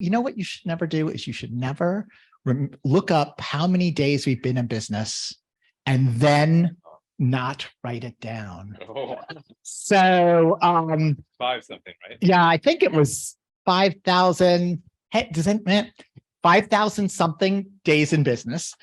you know what you should never do is you should never look up how many days we've been in business and then not write it down. Oh, So 5 something, right? yeah, I think it was 5,000. Hey, does that mean 5,000 something days in business?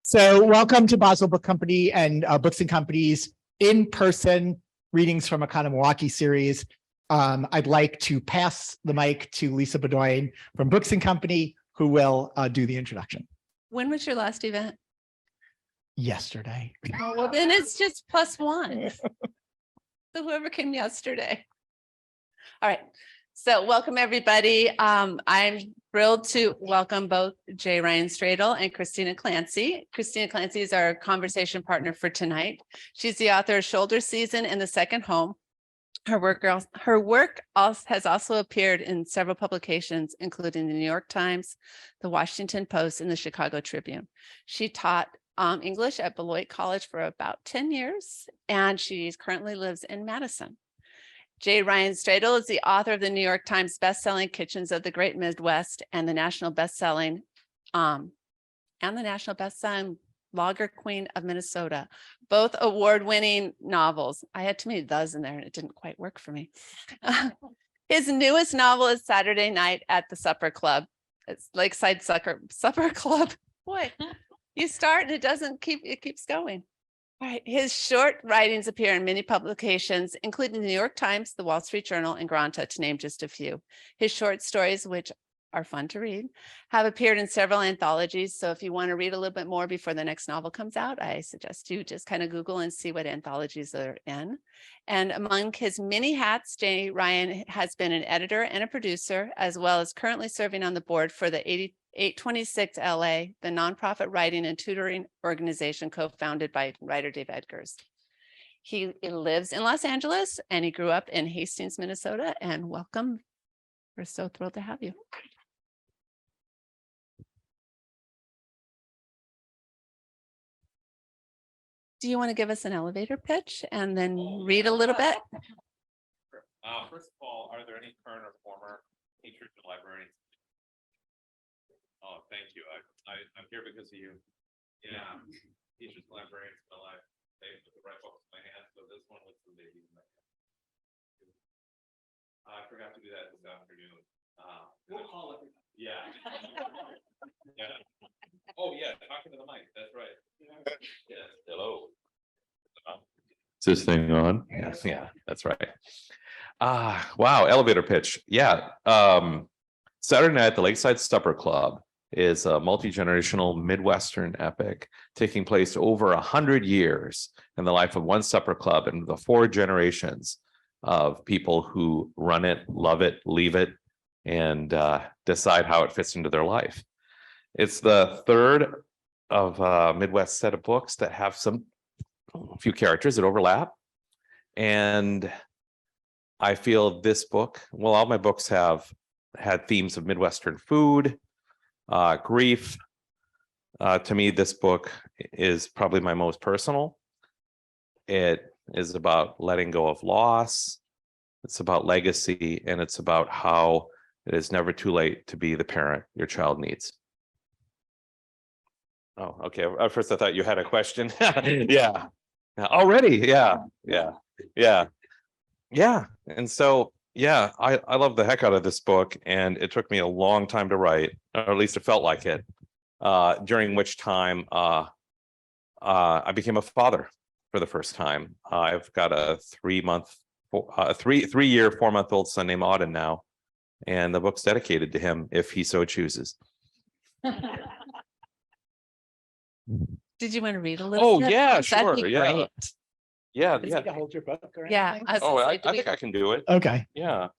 So welcome to Boswell Book Company and Books and Company's in-person readings from Oconomowaukee series. I'd like to pass the mic to Lisa Baudoin from Books and Company, who will do the introduction. When was your last event? Yesterday. Oh, well, then it's just +1. So whoever came yesterday. All right. So welcome, everybody. I'm thrilled to welcome both J. Ryan Stradal and Christina Clancy. Christina Clancy is our conversation partner for tonight. She's the author of Shoulder Season and The Second Home. Her work has also appeared in several publications, including the New York Times, the Washington Post, and the Chicago Tribune. She taught English at Beloit College for about 10 years, and she currently lives in Madison. J. Ryan Stradal is the author of the New York Times bestselling Kitchens of the Great Midwest and the national bestselling Lager Queen of Minnesota, both award-winning novels. I had too many "thes" in there and it didn't quite work for me. His newest novel is Saturday Night at the Supper Club. It's Lakeside Supper Club. Boy, you start and it keeps going. All right. His short writings appear in many publications, including the New York Times, the Wall Street Journal, and Granta, to name just a few. His short stories, which are fun to read, have appeared in several anthologies. So if you want to read a little bit more before the next novel comes out, I suggest you just kind of Google and see what anthologies they're in. And among his many hats, J. Ryan has been an editor and a producer, as well as currently serving on the board for the 826 LA, the nonprofit writing and tutoring organization co-founded by writer Dave Edgars. He lives in Los Angeles and he grew up in Hastings, Minnesota. And welcome. We're so thrilled to have you. Do you want to give us an elevator pitch and then read a little bit? First of all, are there any current or former teachers or librarians? Oh, thank you. I'm here because of you. Yeah, teachers, librarians, my life. They put the right books in my hand, so this one was the baby in my hand. I forgot to do that this afternoon. We'll call it. Yeah. Yeah. Oh yeah, talking to the mic. That's right. Yes. Hello. Is this thing on? Yes. Yeah, that's right. Wow. Elevator pitch. Yeah. Saturday Night at the Lakeside Supper Club is a multi-generational Midwestern epic taking place over 100 years in the life of one supper club and the 4 generations of people who run it, love it, leave it, and decide how it fits into their life. It's the third of a Midwest set of books that have a few characters that overlap. And I feel this book, well, all my books have had themes of Midwestern food, grief. To me, this book is probably my most personal. It is about letting go of loss. It's about legacy, and it's about how it is never too late to be the parent your child needs. Oh, okay. At first I thought you had a question. Yeah. Already. Yeah. And so, yeah, I love the heck out of this book, and it took me a long time to write, or at least it felt like it, during which time I became a father for the first time. I've got a 3-year, 4-month-old son named Auden now, and the book's dedicated to him if he so chooses. Did you want to read a little bit? Yeah, That'd sure. be Yeah. great. Yeah. Hold your book or Yeah. anything? I think I can do it. Okay. Yeah. All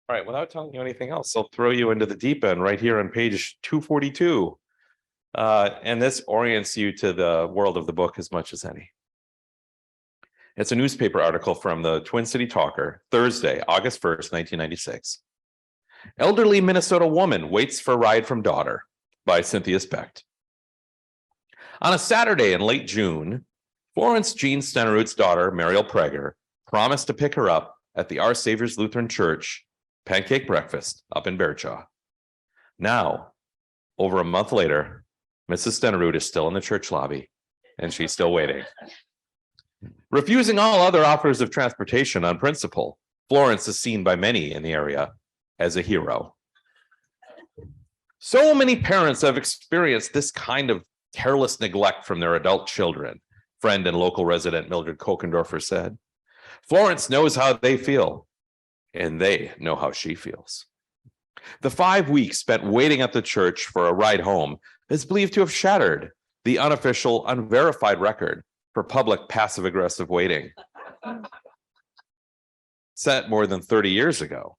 right. Without telling you anything else, I'll throw you into the deep end right here on page 242. And this orients you to the world of the book as much as any. It's a newspaper article from the Twin City Talker, Thursday, August 1st, 1996. Elderly Minnesota woman waits for ride from daughter, by Cynthia Specht. On a Saturday in late June, Florence Jean Stenerud's daughter, Mariel Prager, promised to pick her up at the Our Savior's Lutheran Church pancake breakfast up in Bearjaw. Now, over a month later, Mrs. Stenerud is still in the church lobby, and she's still waiting. Refusing all other offers of transportation on principle, Florence is seen by many in the area as a hero. So many parents have experienced this kind of careless neglect from their adult children, friend and local resident Mildred Kokendorfer said. Florence knows how they feel, and they know how she feels. The 5 weeks spent waiting at the church for a ride home is believed to have shattered the unofficial, unverified record for public passive-aggressive waiting, set more than 30 years ago,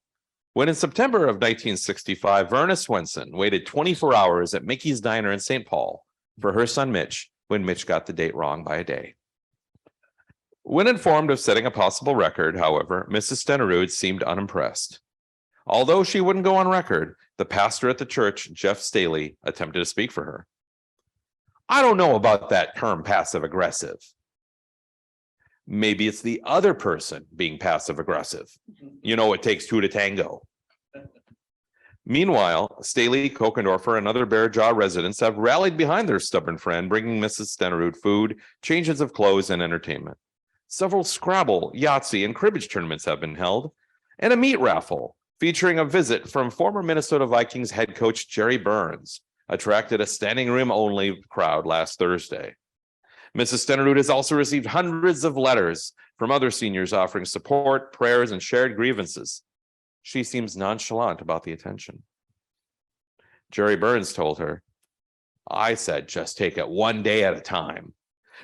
when in September of 1965, Verna Swenson waited 24 hours at Mickey's Diner in St. Paul for her son Mitch when Mitch got the date wrong by a day. When informed of setting a possible record, however, Mrs. Stenerud seemed unimpressed. Although she wouldn't go on record, the pastor at the church, Jeff Staley, attempted to speak for her. I don't know about that term passive-aggressive. Maybe it's the other person being passive-aggressive. You know, it takes two to tango. Meanwhile, Staley, Kokendorfer, and other Bearjaw residents have rallied behind their stubborn friend, bringing Mrs. Stenerud food, changes of clothes, and entertainment. Several Scrabble, Yahtzee, and cribbage tournaments have been held, and a meat raffle featuring a visit from former Minnesota Vikings head coach Jerry Burns attracted a standing room only crowd last Thursday. Mrs. Stenerud has also received hundreds of letters from other seniors offering support, prayers, and shared grievances. She seems nonchalant about the attention. Jerry Burns told her, I said, just take it one day at a time.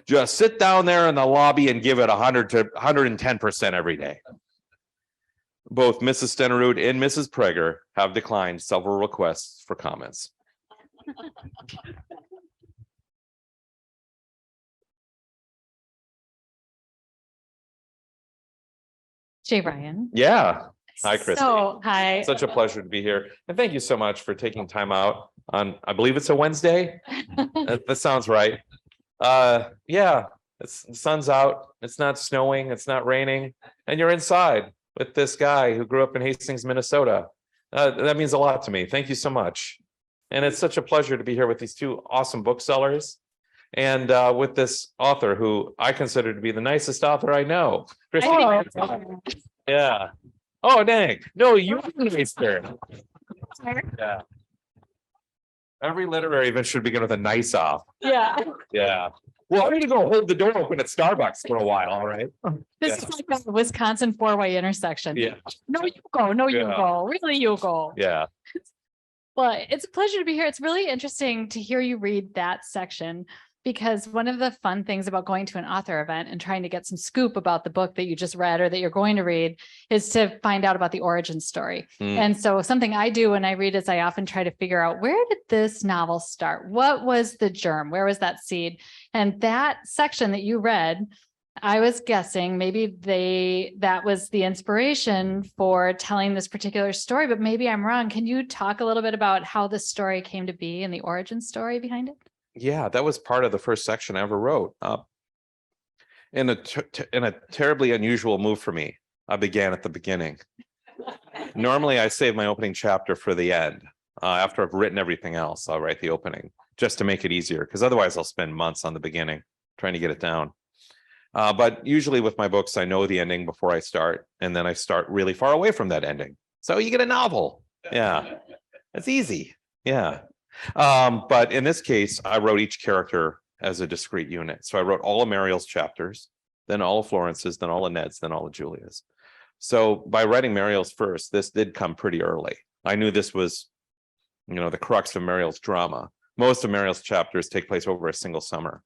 Just sit down there in the lobby and give it 100 to 110% every day. Both Mrs. Stenerud and Mrs. Prager have declined several requests for comments. Jay Ryan. Yeah. Hi, Chris. Hi. Such a pleasure to be here. And thank you so much for taking time out on, I believe it's a Wednesday. That sounds right. Yeah, the sun's out. It's not snowing. It's not raining. And you're inside with this guy who grew up in Hastings, Minnesota. That means a lot to me. Thank you so much. And it's such a pleasure to be here with these two awesome booksellers and with this author who I consider to be the nicest author I know. Christina. Yeah. Oh, dang. No, you're nice there. Yeah. Every literary event should begin with a nice off. Yeah. Yeah. Well, I'm going to go hold the door open at Starbucks for a while. All right. This is like a Wisconsin four-way intersection. Yeah. No, you go. No, you Yeah. go. Really, you go. Yeah. Well, it's a pleasure to be here. It's really interesting to hear you read that section, because one of the fun things about going to an author event and trying to get some scoop about the book that you just read or that you're going to read is to find out about the origin story. And so something I do when I read is I often try to figure out, where did this novel start? What was the germ? Where was that seed? And that section that you read, I was guessing maybe that was the inspiration for telling this particular story, but maybe I'm wrong. Can you talk a little bit about how this story came to be and the origin story behind it? Yeah, that was part of the first section I ever wrote. In a terribly unusual move for me, I began at the beginning. Normally, I save my opening chapter for the end. After I've written everything else, I'll write the opening just to make it easier, because otherwise I'll spend months on the beginning trying to get it down. But usually with my books, I know the ending before I start, and then I start really far away from that ending. So you get a novel. Yeah, it's easy. Yeah. But in this case, I wrote each character as a discrete unit. So I wrote all of Mariel's chapters, then all of Florence's, then all of Ned's, then all of Julia's. So by writing Mariel's first, this did come pretty early. I knew this was, the crux of Mariel's drama. Most of Mariel's chapters take place over a single summer,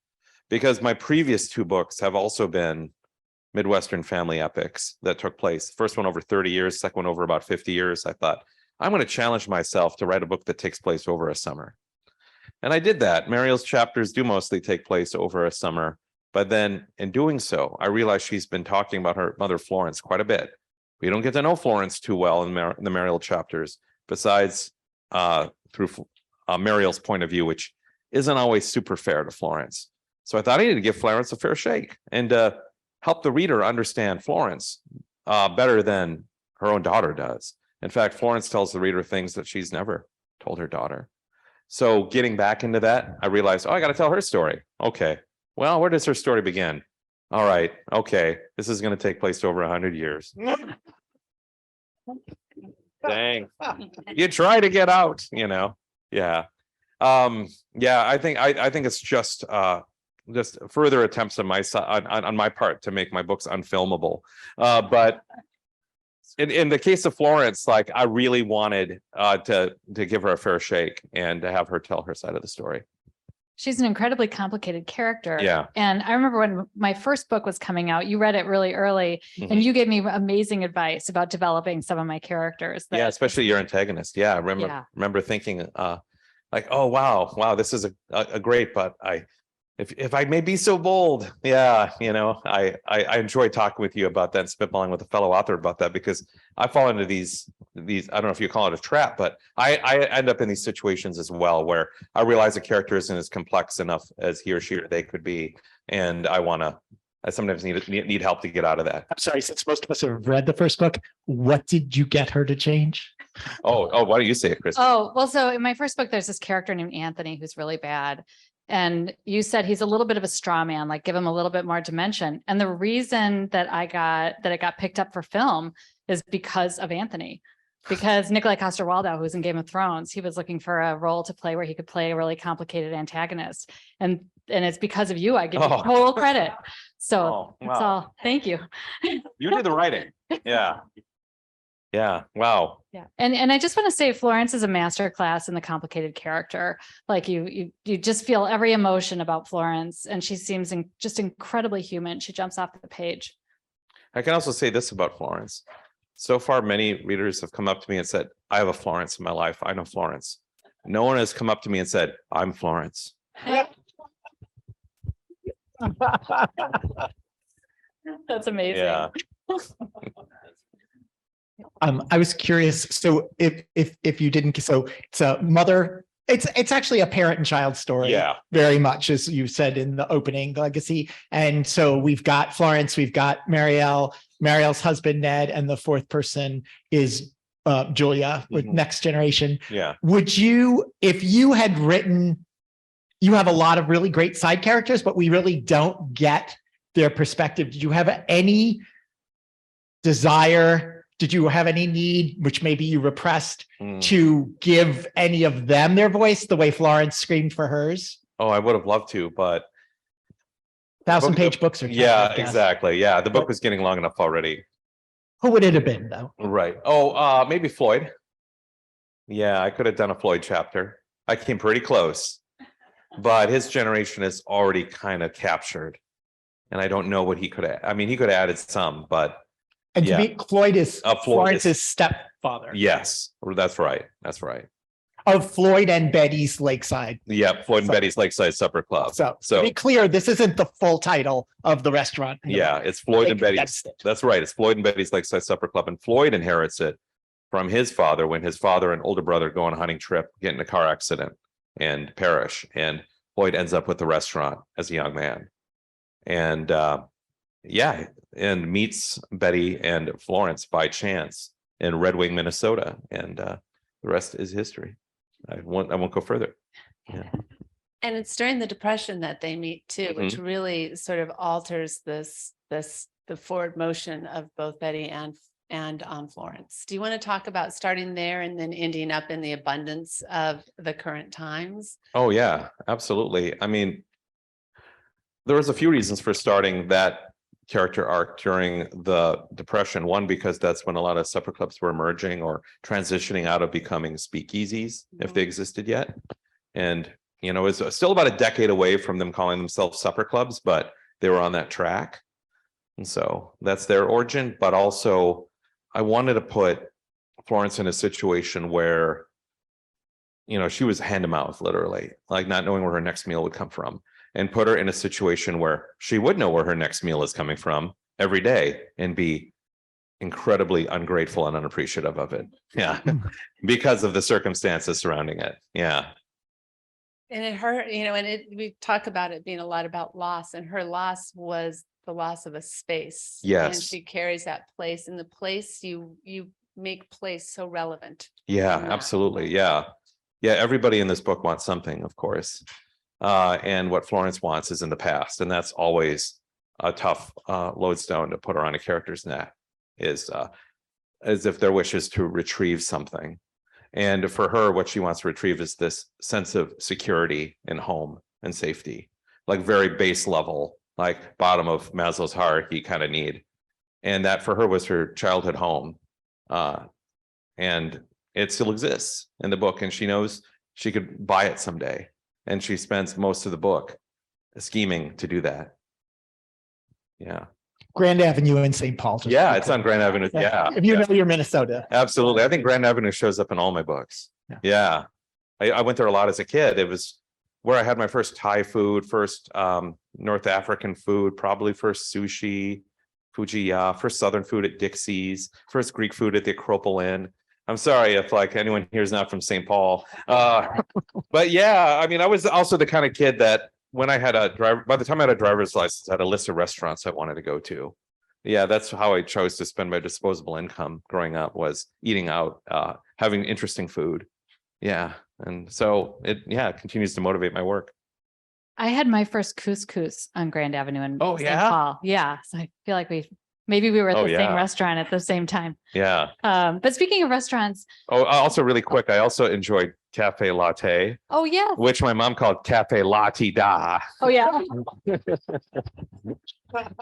because my previous two books have also been Midwestern family epics that took place. First one over 30 years, second one over about 50 years. I thought, I'm going to challenge myself to write a book that takes place over a summer. And I did that. Mariel's chapters do mostly take place over a summer. But then in doing so, I realized she's been talking about her mother, Florence, quite a bit. We don't get to know Florence too well in the Mariel chapters, besides through Mariel's point of view, which isn't always super fair to Florence. So I thought I needed to give Florence a fair shake and help the reader understand Florence better than her own daughter does. In fact, Florence tells the reader things that she's never told her daughter. So getting back into that, I realized, oh, I got to tell her story. Okay. Well, where does her story begin? All right. Okay. This is going to take place over 100 years. Dang. You try to get out, Yeah. Yeah, I think it's just further attempts on my side on my part to make my books unfilmable. But in the case of Florence, like I really wanted to give her a fair shake and to have her tell her side of the story. She's an incredibly complicated character. Yeah. And I remember when my first book was coming out, you read it really early and you gave me amazing advice about developing some of my characters. Yeah, especially your antagonist. Yeah, I remember thinking like, oh, wow, this is a great, but if I may be so bold, yeah, I enjoy talking with you about that and spitballing with a fellow author about that, because I fall into these, I don't know if you call it a trap, but I end up in these situations as well, where I realize a character isn't as complex enough as he or she or they could be. And I sometimes need help to get out of that. I'm sorry, since most of us have read the first book, what did you get her to change? Oh, why don't you say it, Chris? Oh, well, so in my first book, there's this character named Anthony who's really bad. And you said he's a little bit of a straw man, like give him a little bit more dimension. And the reason that it got picked up for film is because of Anthony. Because Nikolai Coster-Waldau, who's in Game of Thrones, he was looking for a role to play where he could play a really complicated antagonist. And it's because of you, I give you total credit. So that's all. Thank you. You did the writing. Yeah. Yeah. Wow. Yeah. And I just want to say Florence is a masterclass in the complicated character. Like you just feel every emotion about Florence, and she seems just incredibly human. She jumps off the page. I can also say this about Florence. So far, many readers have come up to me and said, I have a Florence in my life. I know Florence. No one has come up to me and said, I'm Florence. That's amazing. Yeah. I was curious. So if you didn't, so it's a mother, it's actually a parent and child story. Yeah. Very much, as you said in the opening, legacy. And so we've got Florence, we've got Marielle's husband, Ned, and the fourth person is Julia with Next Generation. Yeah. Would you, if you had written, you have a lot of really great side characters, but we really don't get their perspective. Did you have any desire? Did you have any need, which maybe you repressed, to give any of them their voice the way Florence screamed for hers? Oh, I would have loved to, but 1,000-page books are. Yeah, exactly. Yeah, the book was getting long enough already. Who would it have been, though? Right. Oh, maybe Floyd. Yeah, I could have done a Floyd chapter. I came pretty close, but his generation is already kind of captured, and I don't know what he could have. I mean, he could have added some, but. And to me, Floyd is Florence's stepfather. Yes, that's right. That's right. Of Floyd and Betty's Lakeside. Yeah, Floyd and Betty's Lakeside Supper Club. So to be clear, this isn't the full title of the restaurant. Yeah, it's Floyd and Betty's. That's right. It's Floyd and Betty's Lakeside Supper Club. And Floyd inherits it from his father when his father and older brother go on a hunting trip, get in a car accident and perish. And Floyd ends up with the restaurant as a young man. And and meets Betty and Florence by chance in Red Wing, Minnesota. And the rest is history. I won't go further. Yeah. And it's during the Depression that they meet too, which really sort of alters the forward motion of both Betty and Florence. Do you want to talk about starting there and then ending up in the abundance of the current times? Oh yeah, absolutely. I mean, there was a few reasons for starting that character arc during the Depression. One, because that's when a lot of supper clubs were emerging or transitioning out of becoming speakeasies, if they existed yet. And, it's still about a decade away from them calling themselves supper clubs, but they were on that track. And so that's their origin. But also, I wanted to put Florence in a situation where, she was hand to mouth, literally, like not knowing where her next meal would come from. And put her in a situation where she would know where her next meal is coming from every day and be incredibly ungrateful and unappreciative of it. Yeah. Because of the circumstances surrounding it. Yeah. And we talk about it being a lot about loss, and her loss was the loss of a space. And Yes. she carries that place, and the place you make place so relevant. Yeah, in that. absolutely. Yeah. Yeah, everybody in this book wants something, of course. And what Florence wants is in the past, and that's always a tough lodestone to put around a character's neck, is as if their wish is to retrieve something. And for her, what she wants to retrieve is this sense of security and home and safety, like very base level, like bottom of Maslow's hierarchy kind of need. And that for her was her childhood home. And it still exists in the book, and she knows she could buy it someday. And she spends most of the book scheming to do that. Yeah. Grand Avenue in St. Paul. just Yeah, to be it's on clear. Grand Avenue. Yeah. If you yeah. know your Minnesota. Absolutely. I think Grand Avenue shows up in all my books. Yeah. Yeah. I went there a lot as a kid. It was where I had my first Thai food, first North African food, probably first sushi, Fujiya, first Southern food at Dixie's, first Greek food at the Acropole Inn. I'm sorry if like anyone here is not from St. Paul. But yeah, I mean, I was also the kind of kid that when I had a driver, by the time I had a driver's license, I had a list of restaurants I wanted to go to. Yeah, that's how I chose to spend my disposable income growing up, was eating out, having interesting food. Yeah. And so it continues to motivate my work. I had my first couscous on Grand Avenue in Oh, St. yeah? Paul. Yeah. So I feel like maybe we were at Oh, the yeah. same restaurant at the same time. Yeah. But speaking of restaurants, Oh, also really quick, I also enjoyed Cafe Latte, oh yeah. which my mom called Cafe Latte Da. Oh yeah.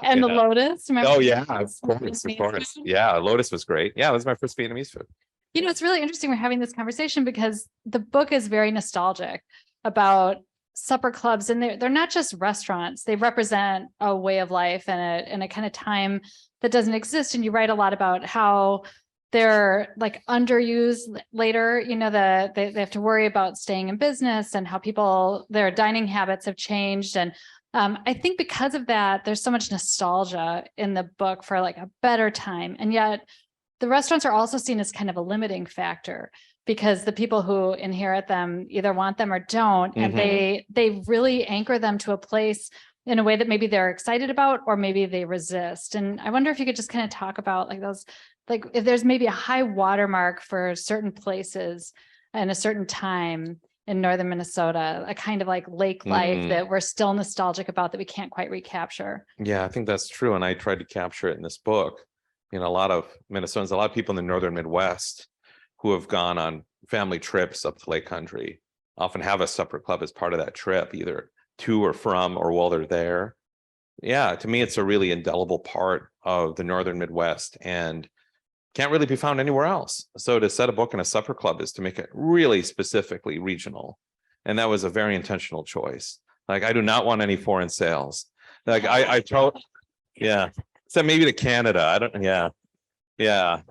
And the Yeah. Lotus. Remember? Oh yeah, of course, of Vietnamese course. food? Yeah, Lotus was great. Yeah, that was my first Vietnamese food. You know, it's really interesting we're having this conversation because the book is very nostalgic about supper clubs, and they're not just restaurants. They represent a way of life and a kind of time that doesn't exist. And you write a lot about how they're like underused later, you know, they have to worry about staying in business and how their dining habits have changed. And I think because of that, there's so much nostalgia in the book for like a better time. And yet the restaurants are also seen as kind of a limiting factor because the people who inherit them either want them or don't. And they really anchor them to a place in a way that maybe they're excited about, or maybe they resist. And I wonder if you could just kind of talk about like those, like if there's maybe a high watermark for certain places and a certain time in northern Minnesota, a kind of like lake life that we're still nostalgic about that we can't quite recapture. Yeah, I think that's true. And I tried to capture it in this book. You know, a lot of Minnesotans, a lot of people in the northern Midwest who have gone on family trips up to Lake Country often have a supper club as part of that trip, either to or from or while they're there. Yeah, to me, it's a really indelible part of the northern Midwest and can't really be found anywhere else. So to set a book in a supper club is to make it really specifically regional. And that was a very intentional choice. Like, I do not want any foreign sales. Like I told, yeah. So maybe to Canada. I don't, yeah. Yeah.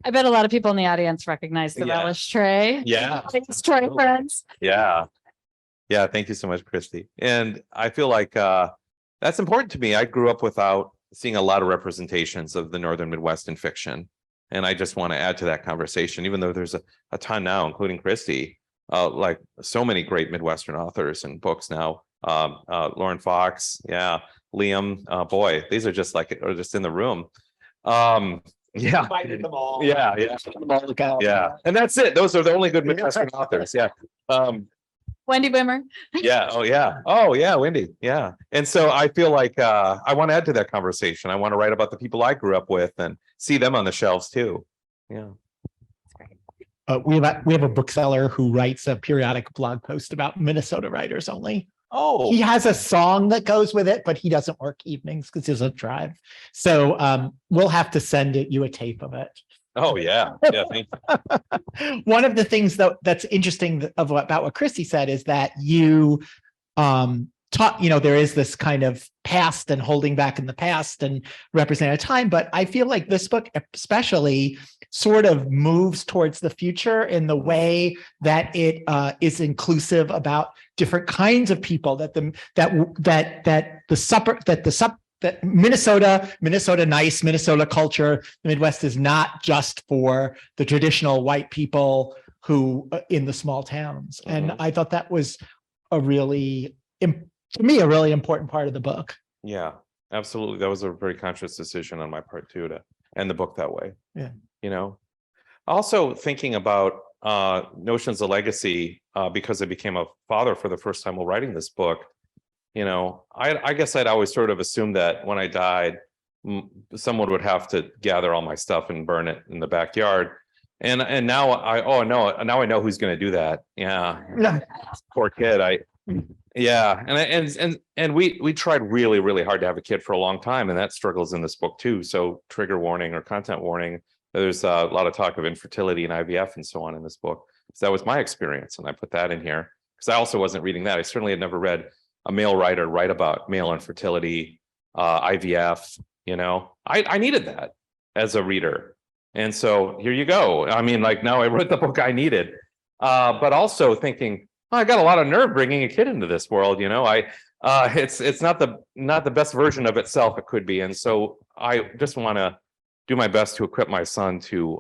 I bet a lot of people in the audience recognize the Yeah. relish tray. Yeah. Thanks, Troy friends. Yeah. Yeah. Thank you so much, Christy. And I feel like that's important to me. I grew up without seeing a lot of representations of the northern Midwest in fiction. And I just want to add to that conversation, even though there's a ton now, including Christy, like so many great Midwestern authors and books now. Lauren Fox, yeah, Liam, boy, these are just like, are just in the room. Yeah. Invited them all. Yeah, yeah. Yeah. And that's it. Those are the only good Midwestern authors. Yeah. Wendy Wimmer. Yeah. Oh, yeah. Oh, yeah. Wendy. Yeah. And so I feel like I want to add to that conversation. I want to write about the people I grew up with and see them on the shelves too. Yeah. We have a bookseller who writes a periodic blog post about Minnesota writers only. Oh, He has a song that goes with it, but he doesn't work evenings because he doesn't drive. So we'll have to send you a tape of it. oh, yeah. Yeah. Thank you. One of the things that's interesting about what Christy said is that you taught, there is this kind of past and holding back in the past and representing a time, but I feel like this book especially sort of moves towards the future in the way that it is inclusive about different kinds of people, that Minnesota nice, Minnesota culture, the Midwest is not just for the traditional white people who in the small towns. And I thought that was to me, a really important part of the book. Yeah, Absolutely. That was a very conscious decision on my part too, to end the book that way. Yeah. You know, also thinking about notions of legacy, because I became a father for the first time while writing this book. You know, I guess I'd always sort of assumed that when I died, someone would have to gather all my stuff and burn it in the backyard. And now now I know who's going to do that. Yeah. Poor kid. And we tried really hard to have a kid for a long time, and that struggles in this book too. So trigger warning or content warning. There's a lot of talk of infertility and IVF and so on in this book. So that was my experience, and I put that in here because I also wasn't reading that. I certainly had never read a male writer write about male infertility, IVF. You know, I needed that as a reader, and so here you go. I mean, like now I wrote the book I needed, but also thinking, oh, I got a lot of nerve bringing a kid into this world. You know, it's not the best version of itself it could be, and so I just want to do my best to equip my son to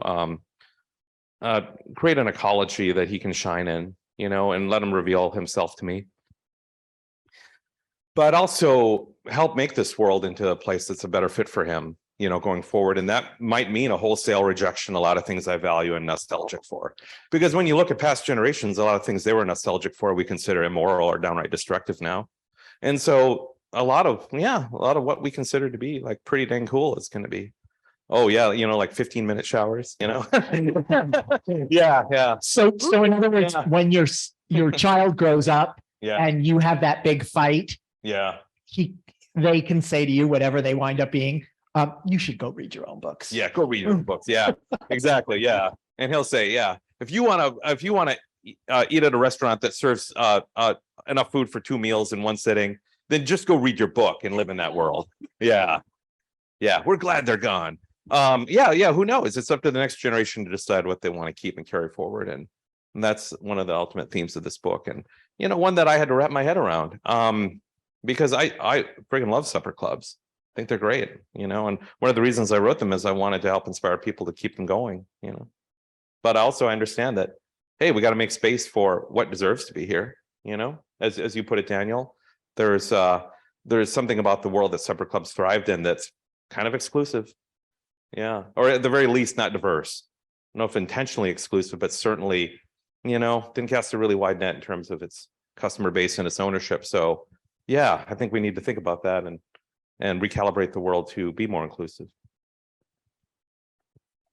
create an ecology that he can shine in, you know, and let him reveal himself to me. But also help make this world into a place that's a better fit for him, you know, going forward. And that might mean a wholesale rejection, a lot of things I value and nostalgic for. Because when you look at past generations, a lot of things they were nostalgic for, we consider immoral or downright destructive now. And so a lot of what we consider to be like pretty dang cool is going to be, oh yeah, you know, like 15-minute showers, you know. Yeah. So in other words, when your child grows up and you have that big fight, they can say to you whatever they wind up being, you should go read your own books. Yeah, go read your own books. Yeah, exactly. Yeah. And he'll say, yeah, if you want to eat at a restaurant that serves enough food for 2 meals in one sitting, then just go read your book and live in that world. Yeah. We're glad they're gone. Who knows? It's up to the next generation to decide what they want to keep and carry forward. And that's one of the ultimate themes of this book. And, you know, one that I had to wrap my head around, because I friggin' love supper clubs. I think they're great, you know, and one of the reasons I wrote them is I wanted to help inspire people to keep them going, you know. But also I understand that, hey, we got to make space for what deserves to be here, you know, as you put it, Daniel. There's something about the world that supper clubs thrived in that's kind of exclusive. Yeah, or at the very least, not diverse. I don't know if intentionally exclusive, but certainly, you know, didn't cast a really wide net in terms of its customer base and its ownership. So yeah, I think we need to think about that and recalibrate the world to be more inclusive.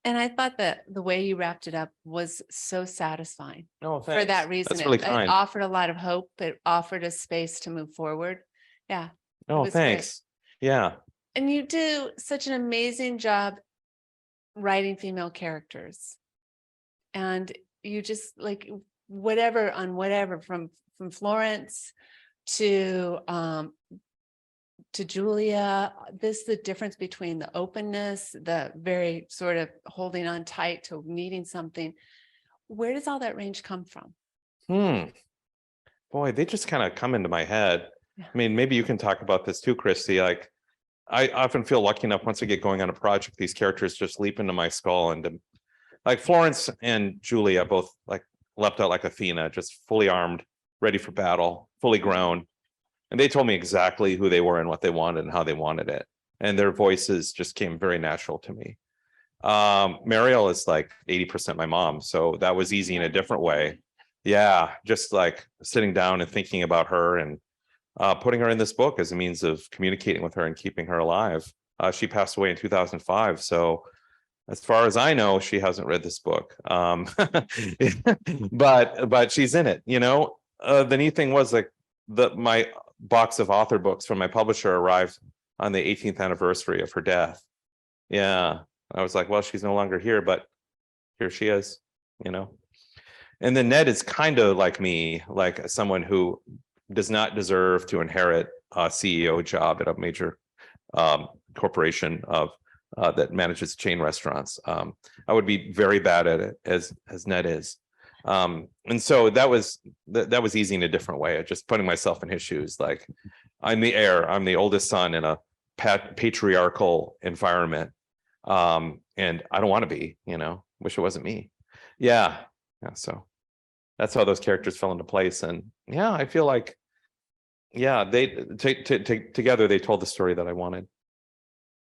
And I thought that the way you wrapped it up was so satisfying Oh, for that reason. That's really It kind. offered a lot of hope. It offered a space to move forward. Yeah. Oh, was great. thanks. Yeah. And you do such an amazing job writing female characters. And you just like whatever from Florence to Julia, the difference between the openness, the very sort of holding on tight to needing something. Where does all that range come from? Boy, they just kind of come into my head. I mean, maybe you can talk about this too, Christy. Like, I often feel lucky enough once I get going on a project, these characters just leap into my skull, and like Florence and Julia both like leapt out like Athena, just fully armed, ready for battle, fully grown. And they told me exactly who they were and what they wanted and how they wanted it. And their voices just came very natural to me. Mariel is like 80% my mom. So that was easy in a different way. Yeah, just like sitting down and thinking about her and putting her in this book as a means of communicating with her and keeping her alive. She passed away in 2005. So as far as I know, she hasn't read this book. But she's in it, you know. The neat thing was like my box of author books from my publisher arrived on the 18th anniversary of her death. Yeah. I was like, well, she's no longer here, but here she is, you know. And then Ned is kind of like me, like someone who does not deserve to inherit a CEO job at a major corporation that manages chain restaurants. I would be very bad at it as Ned is. And so that was easy in a different way. Just putting myself in his shoes. Like, I'm the heir. I'm the oldest son in a patriarchal environment. And I don't want to be, you know, wish it wasn't me. Yeah. So that's how those characters fell into place. And yeah, I feel like yeah, they together they told the story that I wanted.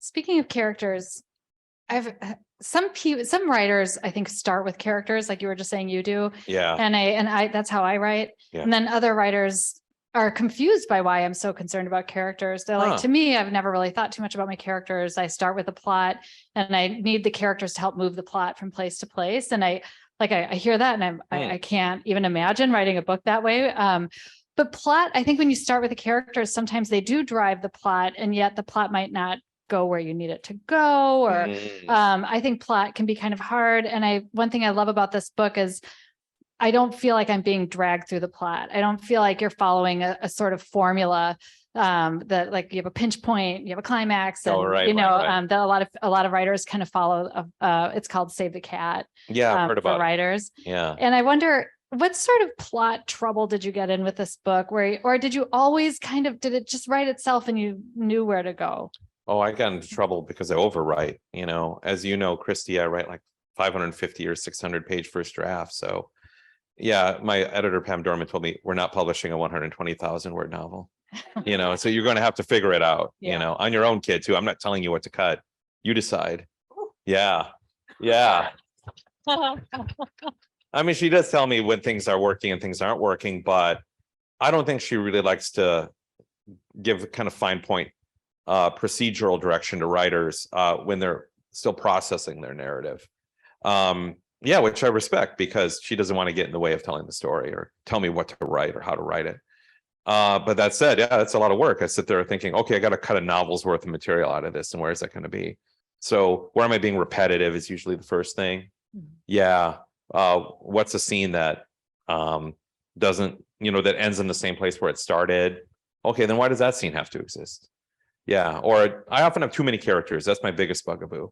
Speaking of characters, I've some writers I think start with characters like you were just saying you do. Yeah. And I that's how I write. Yeah. And then other writers are confused by why I'm so concerned about characters. They're like, to me, I've never really thought too much about my characters. I start with a plot and I need the characters to help move the plot from place to place. And I hear that and I can't even imagine writing a book that way. But plot, I think when you start with the characters, sometimes they do drive the plot, and yet the plot might not go where you need it to go. Or I think plot can be kind of hard. And one thing I love about this book is I don't feel like I'm being dragged through the plot. I don't feel like you're following a sort of formula that like you have a pinch point, you have a climax, and that a lot of writers kind of follow. It's called Save the Cat. Yeah, I've heard about writers. Yeah. And I wonder, what sort of plot trouble did you get in with this book, or did you always did it just write itself and you knew where to go? Oh, I got into trouble because I overwrite, as you know, Christy, I write like 550 or 600 page first draft. So yeah, my editor, Pam Dorman, told me we're not publishing a 120,000 word novel, so you're going to have to figure it out, on your own, kid too. I'm not telling you what to cut. You decide. Yeah. Yeah. I mean, she does tell me when things are working and things aren't working, but I don't think she really likes to give kind of fine point procedural direction to writers when they're still processing their narrative. Yeah, which I respect, because she doesn't want to get in the way of telling the story or tell me what to write or how to write it. But that said, yeah, that's a lot of work. I sit there thinking, okay, I got to cut a novel's worth of material out of this, and where is that going to be? So where am I being repetitive is usually the first thing. Yeah. What's a scene that doesn't, that ends in the same place where it started? Okay, then why does that scene have to exist? Yeah. Or I often have too many characters. That's my biggest bugaboo.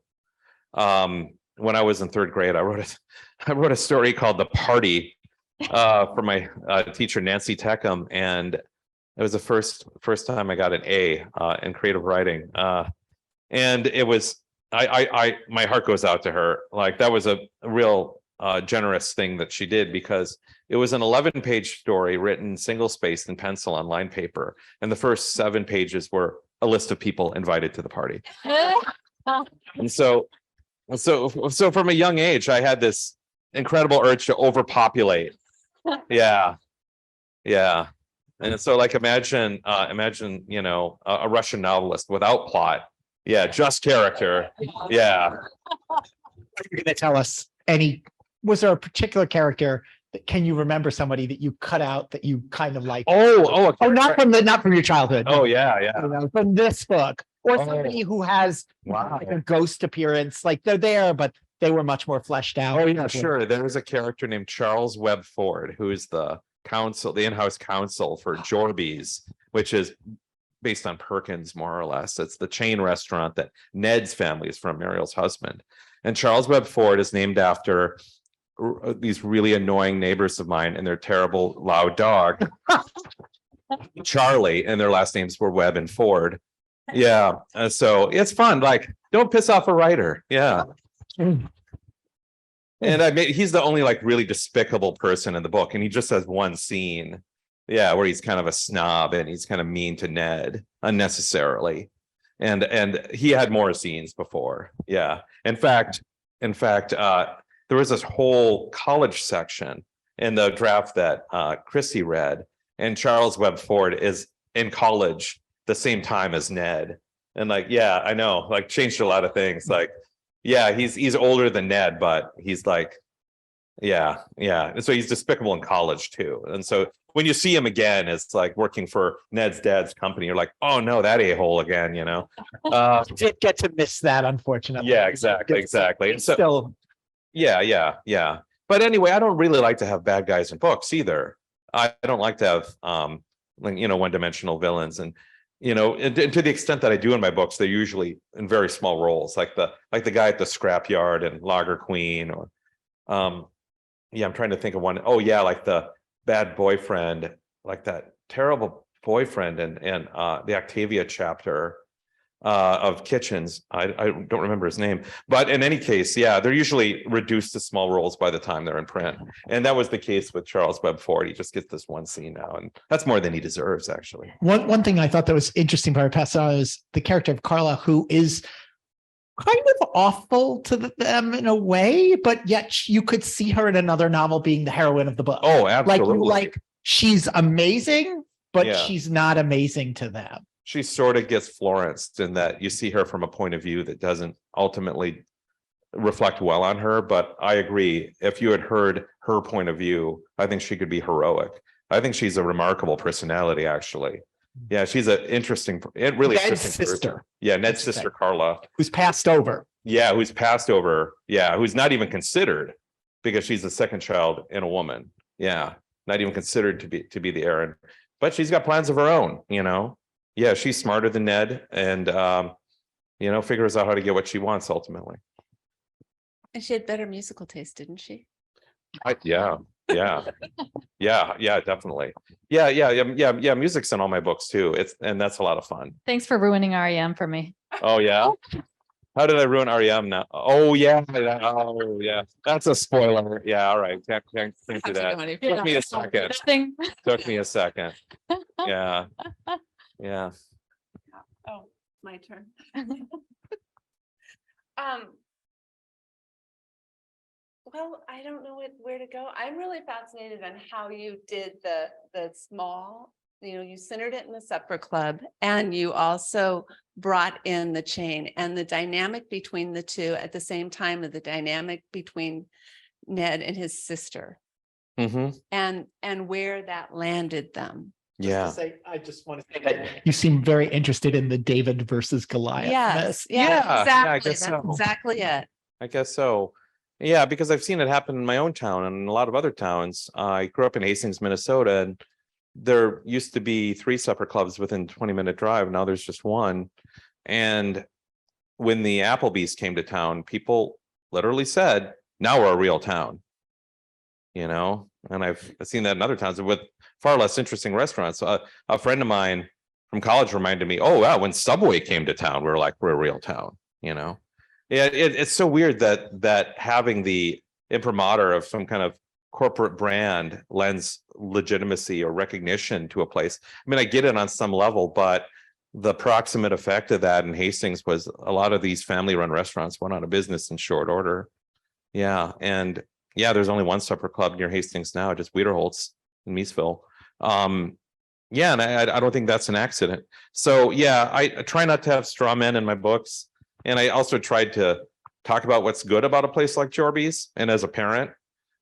When I was in third grade, I wrote a story called The Party for my teacher, Nancy Teckham. And it was the first time I got an A in creative writing. And it was, my heart goes out to her. Like, that was a real generous thing that she did, because it was an 11-page story written single-spaced in pencil on lined paper. And the first 7 pages were a list of people invited to the party. And so from a young age, I had this incredible urge to overpopulate. Yeah. Yeah. And so, like, imagine, a Russian novelist without plot. Yeah. Just character. Yeah. You're going to tell us was there a particular character that, can you remember somebody that you cut out that you kind of like? Not from your childhood. Oh, yeah. From this book. Or somebody who has like a ghost appearance, like they're there, but they were much more fleshed out. Oh, yeah, sure. There's a character named Charles Webb Ford, who is the in-house counsel for Jorby's, which is based on Perkins, more or less. It's the chain restaurant that Ned's family is from, Muriel's husband. And Charles Webb Ford is named after these really annoying neighbors of mine and their terrible loud dog, Charlie, and their last names were Webb and Ford. Yeah. So it's fun. Like, don't piss off a writer. Yeah. And he's the only like really despicable person in the book. And he just has one scene. Yeah. Where he's kind of a snob and he's kind of mean to Ned unnecessarily. And he had more scenes before. Yeah. In fact, there was this whole college section in the draft that Chrissy read, and Charles Webb Ford is in college the same time as Ned. And like, yeah, I know, like, changed a lot of things. Like, yeah, he's older than Ned, but he's like, yeah. And so he's despicable in college too. And so when you see him again, it's like working for Ned's dad's company. You're like, oh no, that a-hole again, Did get to miss that, unfortunately. Yeah, exactly. And so, still. Yeah. But anyway, I don't really like to have bad guys in books either. I don't like to have one-dimensional villains. And and to the extent that I do in my books, they're usually in very small roles, like the guy at the scrapyard and Lager Queen, or I'm trying to think of one. Oh yeah, like the bad boyfriend, like that terrible boyfriend and the Octavia chapter. of Kitchens. I don't remember his name, but in any case, yeah, they're usually reduced to small roles by the time they're in print. And that was the case with Charles Webb Ford. He just gets this one scene now, and that's more than he deserves, actually. One thing I thought that was interesting about Pascal is the character of Carla, who is kind of awful to them in a way, but yet you could see her in another novel being the heroine of the book. Oh, absolutely. Like she's amazing, but Yeah. she's not amazing to them. She sort of gets Florenced in that you see her from a point of view that doesn't ultimately reflect well on her. But I agree. If you had heard her point of view, I think she could be heroic. I think she's a remarkable personality, actually. Yeah, she's an interesting, really Ned's interesting sister. person. Yeah, Ned's sister, Carla. Who's passed over. Yeah, who's passed over. Yeah, who's not even considered because she's the second child and a woman. Yeah, not even considered to be the heir. But she's got plans of her own, you know. Yeah, she's smarter than Ned, and you know, figures out how to get what she wants ultimately. And she had better musical taste, didn't she? Yeah, definitely. Yeah. Music's in all my books too. And that's a lot of fun. Thanks for ruining REM for me. Oh yeah. How did I ruin REM now? Oh yeah. Oh yeah. That's a spoiler. Yeah. All right. Can't do that. Took me a second. Nothing. Took me a second. Yeah. Yeah. Oh, my turn. Well, I don't know where to go. I'm really fascinated on how you did the small, you centered it in the supper club, and you also brought in the chain and the dynamic between the two at the same time, of the dynamic between Ned and his sister, Mm-hmm. and where that landed them. Yeah. I just want to say that you seem very interested in the David versus Goliath. Yes, Yeah, exactly. I guess That's so. exactly it. I guess so. Yeah, because I've seen it happen in my own town and a lot of other towns. I grew up in Hastings, Minnesota, and there used to be 3 supper clubs within 20-minute drive. Now there's just one. And when the Applebee's came to town, people literally said, now we're a real town. You know, and I've seen that in other towns with far less interesting restaurants. A friend of mine from college reminded me, oh, wow, when Subway came to town, we were like, we're a real town, you know? Yeah, it's so weird that having the imprimatur of some kind of corporate brand lends legitimacy or recognition to a place. I mean, I get it on some level, but the proximate effect of that in Hastings was a lot of these family-run restaurants went out of business in short order. Yeah, and yeah, there's only one supper club near Hastings now, just Wiederholtz in Meesville. Yeah, and I don't think that's an accident. So yeah, I try not to have straw men in my books. And I also tried to talk about what's good about a place like Jorby's. And as a parent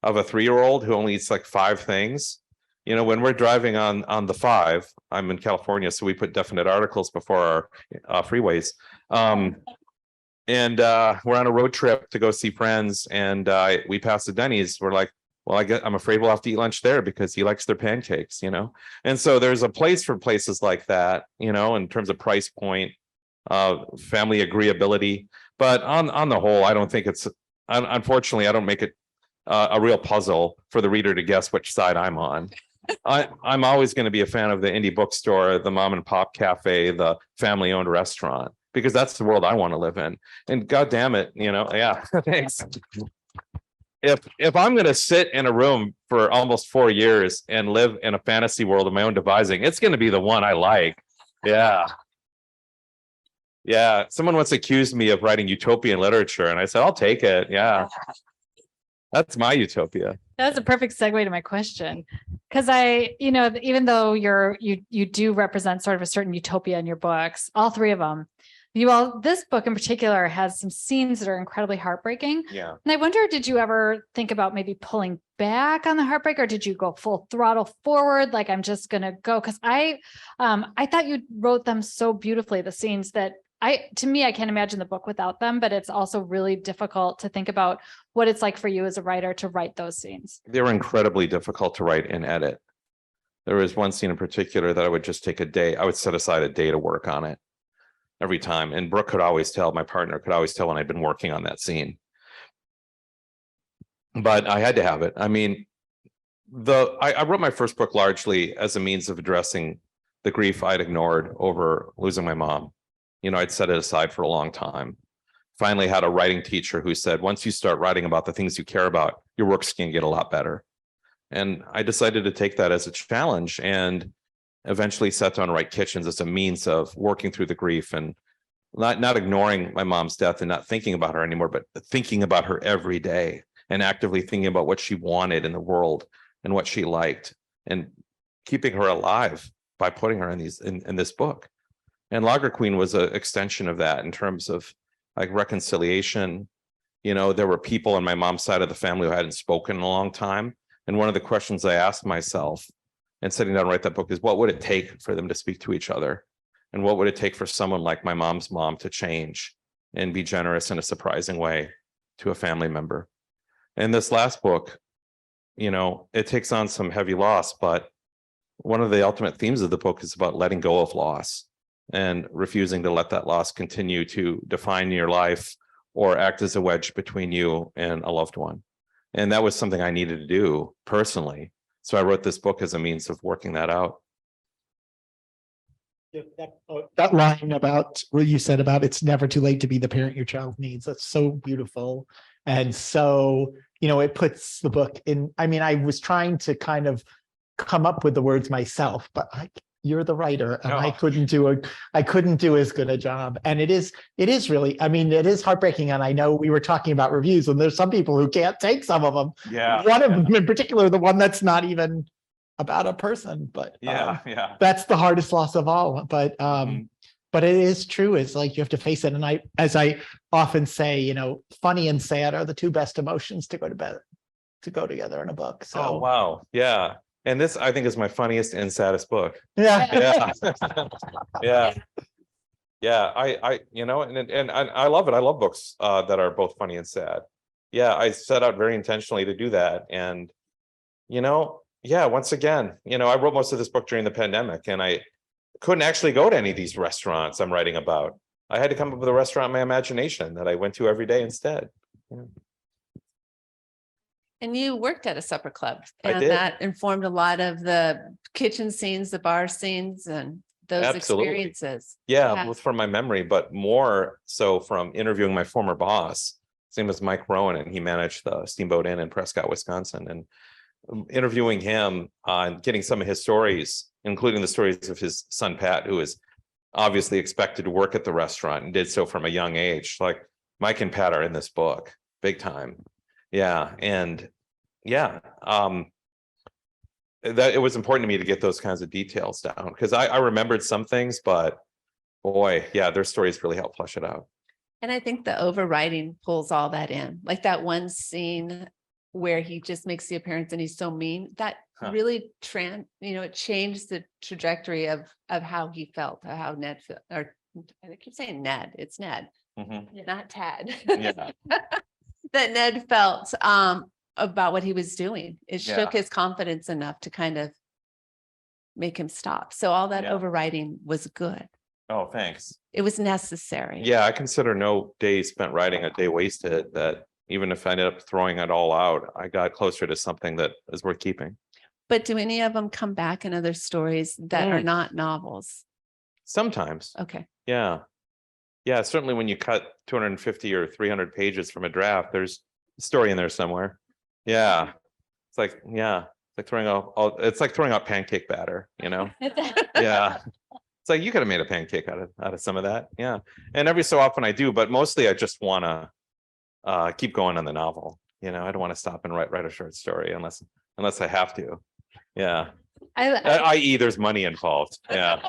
of a 3-year-old who only eats like 5 things, you know, when we're driving on the 5, I'm in California, so we put definite articles before our freeways. And we're on a road trip to go see friends, and we passed the Denny's. We're like, well, I'm afraid we'll have to eat lunch there because he likes their pancakes, you know. And so there's a place for places like that, you know, in terms of price point, family agreeability. But on the whole, I don't think it's, unfortunately, I don't make it a real puzzle for the reader to guess which side I'm on. I'm always going to be a fan of the indie bookstore, the mom and pop cafe, the family owned restaurant, because that's the world I want to live in. And God damn it, you know, yeah, thanks. If I'm going to sit in a room for almost 4 years and live in a fantasy world of my own devising, it's going to be the one I like. Yeah. Yeah. Someone once accused me of writing utopian literature, and I said, I'll take it. Yeah. That's my utopia. That's a perfect segue to my question. Because even though you do represent sort of a certain utopia in your books, all 3 of them, this book in particular has some scenes that are incredibly heartbreaking. Yeah. And I wonder, did you ever think about maybe pulling back on the heartbreak, or did you go full throttle forward? Like, I'm just going to go. Because I thought you wrote them so beautifully, the scenes that to me, I can't imagine the book without them, but it's also really difficult to think about what it's like for you as a writer to write those scenes. They were incredibly difficult to write and edit. There was one scene in particular that I would just take a day. I would set aside a day to work on it every time. And Brooke could always tell, my partner could always tell when I'd been working on that scene. But I had to have it. I mean, I wrote my first book largely as a means of addressing the grief I'd ignored over losing my mom. I'd set it aside for a long time. Finally had a writing teacher who said, once you start writing about the things you care about, your work's going to get a lot better. And I decided to take that as a challenge and eventually sat down to write Kitchens as a means of working through the grief and not ignoring my mom's death and not thinking about her anymore, but thinking about her every day and actively thinking about what she wanted in the world and what she liked and keeping her alive by putting her in this book. And Lager Queen was an extension of that in terms of like reconciliation. There were people on my mom's side of the family who hadn't spoken in a long time. And one of the questions I asked myself and sitting down to write that book is, what would it take for them to speak to each other? And what would it take for someone like my mom's mom to change and be generous in a surprising way to a family member? And this last book, it takes on some heavy loss, but one of the ultimate themes of the book is about letting go of loss and refusing to let that loss continue to define your life or act as a wedge between you and a loved one. And that was something I needed to do personally. So I wrote this book as a means of working that out. That line about what you said about it's never too late to be the parent your child needs. That's so beautiful. And so, it puts the book in, I was trying to kind of come up with the words myself, but you're the writer and I couldn't do as good a job. And it is really, it is heartbreaking. And I know we were talking about reviews and there's some people who can't take some of them. Yeah. One of them in particular, the one that's not even about a person, but yeah. that's the hardest loss of all. But but it is true. It's like you have to face it. And as I often say, funny and sad are the two best emotions to go together in a book. So oh wow. Yeah. And this, I think, is my funniest and saddest book. yeah. Yeah. Yeah. I love it. I love books that are both funny and sad. Yeah. I set out very intentionally to do that. And, once again, I wrote most of this book during the pandemic and I couldn't actually go to any of these restaurants I'm writing about. I had to come up with a restaurant in my imagination that I went to every day instead. Yeah. And you worked at a supper club I and did. that informed a lot of the kitchen scenes, the bar scenes and those Absolutely. experiences. Yeah, both from my memory, but more so from interviewing my former boss. His name was Mike Rowan, and he managed the Steamboat Inn in Prescott, Wisconsin. And interviewing him and getting some of his stories, including the stories of his son, Pat, who was obviously expected to work at the restaurant and did so from a young age. Like Mike and Pat are in this book, big time. Yeah. And yeah, that it was important to me to get those kinds of details down because I remembered some things, but boy, yeah, their stories really help flesh it out. And I think the overwriting pulls all that in, like that one scene where he just makes the appearance and he's so mean that really it changed the trajectory of how he felt, how Ned felt, or I keep saying Ned, it's Ned, not Tad. Yeah. That Ned felt about what he was doing. It shook his confidence enough to kind of make him stop. So all that overwriting was good. Oh, thanks. It was necessary. Yeah, I consider no day spent writing a day wasted. That even if I ended up throwing it all out, I got closer to something that is worth keeping. But do any of them come back in other stories that are not novels? Sometimes. Okay. Yeah. Yeah, certainly when you cut 250 or 300 pages from a draft, there's a story in there somewhere. Yeah. It's like, throwing out pancake batter, Yeah. It's like you could have made a pancake out of some of that. Yeah. And every so often I do, but mostly I just want to keep going on the novel. I don't want to stop and write a short story unless I have to. Yeah. I.e. there's money involved. Yeah.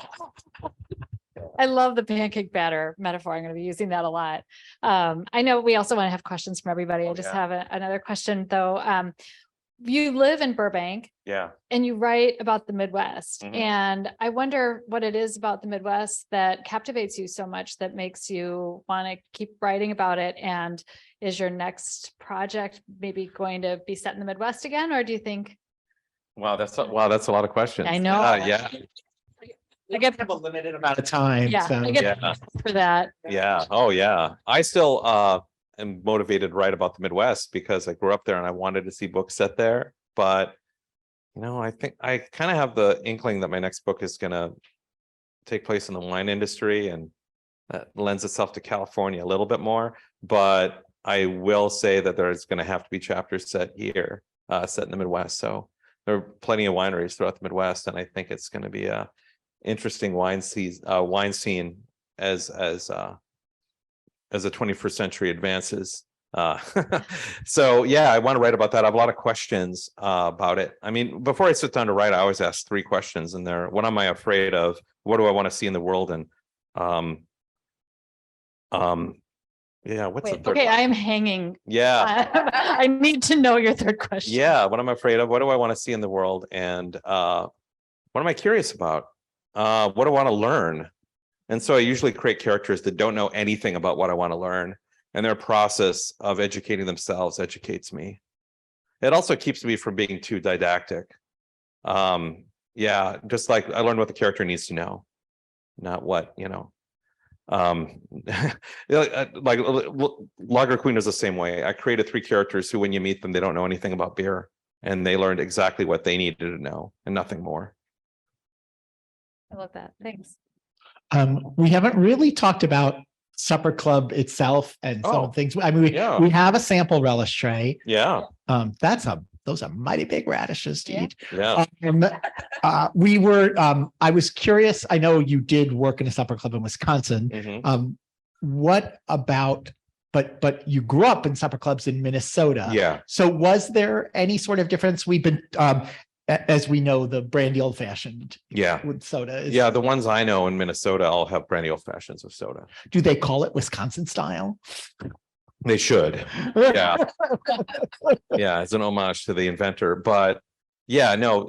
I love the pancake batter metaphor. I'm going to be using that a lot. I know we also want to have questions from everybody. I just have another question though. You live in Burbank. Yeah. And you write about the Midwest. And I wonder what it is about the Midwest that captivates you so much that makes you want to keep writing about it. And is your next project maybe going to be set in the Midwest again? Or do you think? Wow, that's a lot of questions. I know. Yeah. I get a limited amount of time. Yeah, So. I get for that. Yeah. Oh yeah. I still am motivated to write about the Midwest because I grew up there and I wanted to see books set there. But I think I kind of have the inkling that my next book is gonna take place in the wine industry. And lends itself to California a little bit more, but I will say that there's going to have to be chapters set here, set in the Midwest. So there are plenty of wineries throughout the Midwest, and I think it's going to be a interesting wine scene as the 21st century advances. So yeah, I want to write about that. I have a lot of questions about it. I mean, before I sit down to write, I always ask 3 questions in there. What am I afraid of? What do I want to see in the world? And yeah, what's the Wait, third okay, one? I am hanging. Yeah, I need to know your third question. yeah. What I'm afraid of? What do I want to see in the world? And what am I curious about? What do I want to learn? And so I usually create characters that don't know anything about what I want to learn, and their process of educating themselves educates me. It also keeps me from being too didactic. Yeah, just like I learned what the character needs to know, not what, like Lager Queen is the same way. I created 3 characters who, when you meet them, they don't know anything about beer, and they learned exactly what they needed to know and nothing more. I love that. Thanks. We haven't really talked about Supper Club itself and some of Oh, the things. I mean, yeah. we have a sample relish tray. Yeah, Those are mighty big radishes to Yeah. eat. yeah. I was curious. I know you did work in a supper club in Wisconsin. Mhm. What about, but you grew up in supper clubs in Minnesota. Yeah. So was there any sort of difference? We've been, as we know, the brandy old fashioned Yeah. with soda is. Yeah, the ones I know in Minnesota all have brandy old fashions with soda. Do they call it Wisconsin style? They should. Yeah. Yeah, as an homage to the inventor. But yeah, no,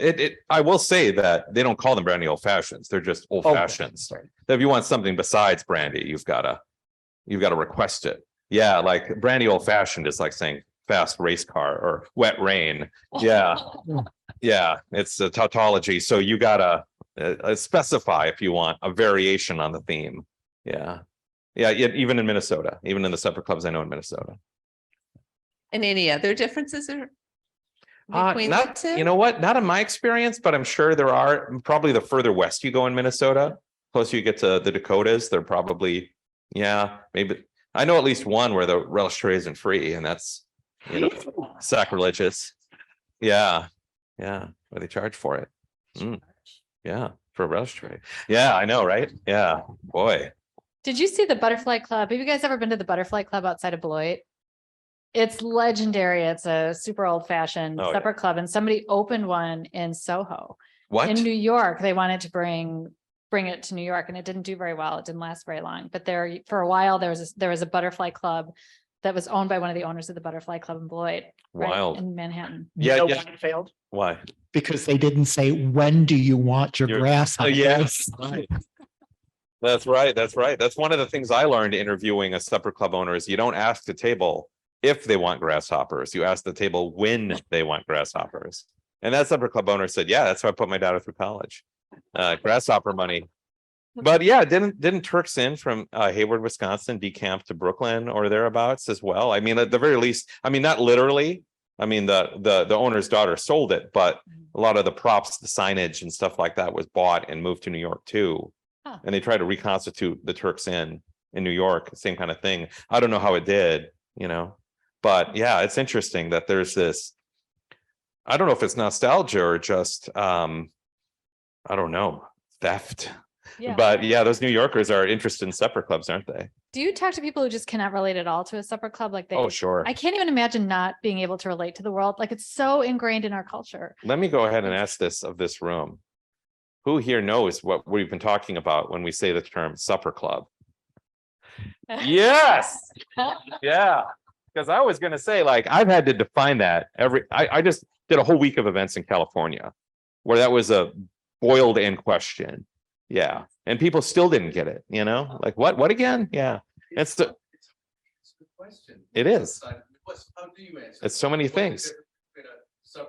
I will say that they don't call them brandy old fashions. They're just old fashions. Sorry. If you want something besides brandy, you've got to request it. Yeah, like brandy old fashioned is like saying fast race car or wet rain. Yeah. Yeah, it's a tautology. So you gotta specify if you want a variation on the theme. Yeah. Yeah, even in Minnesota, even in the supper clubs I know in Minnesota. And any other differences are between the Not, two? you know what? Not in my experience, but I'm sure there are. Probably the further west you go in Minnesota, closer you get to the Dakotas, they're probably, yeah, maybe. I know at least one where the relish tray isn't free, and that's, sacrilegious. Yeah, yeah, where they charge for it. Yeah, for a relish tray. Yeah, I know, right? Yeah, boy. Did you see the Butterfly Club? Have you guys ever been to the Butterfly Club outside of Beloit? It's legendary. It's a super old fashioned Oh, yeah. supper club, and somebody opened one in Soho. What? In New York. They wanted to bring it to New York, and it didn't do very well. It didn't last very long. But there, for a while, there was a Butterfly Club that was owned by one of the owners of the Butterfly Club in Beloit, right, Wild. in Manhattan. Yeah, You know yeah. why it failed? Why? Because they didn't say, when do you want your grass? Yes. Right. That's right. That's right. That's one of the things I learned interviewing a supper club owner is you don't ask the table if they want grasshoppers. You ask the table when they want grasshoppers. And that supper club owner said, yeah, that's how I put my daughter through college. Grasshopper money. But yeah, didn't Turks Inn from Hayward, Wisconsin decamp to Brooklyn or thereabouts as well? I mean, at the very least, I mean, not literally. I mean, the owner's daughter sold it, but a lot of the props, the signage and stuff like that was bought and moved to New York too. Huh. And they tried to reconstitute the Turks Inn in New York, same kind of thing. I don't know how it did, but yeah, it's interesting that there's this, I don't know if it's nostalgia or just, I don't know, theft. Yeah. But yeah, those New Yorkers are interested in supper clubs, aren't they? Do you talk to people who just cannot relate at all to a supper club? Like Oh, sure. I can't even imagine not being able to relate to the world. Like it's so ingrained in our culture. Let me go ahead and ask this of this room. Who here knows what we've been talking about when we say the term supper club? Yes. Yeah. Because I was going to say, like, I've had to define that I just did a whole week of events in California where that was a boiled in question. Yeah. And people still didn't get it, like what again? Yeah. It's a good question. It is. How do you answer? It's so many things.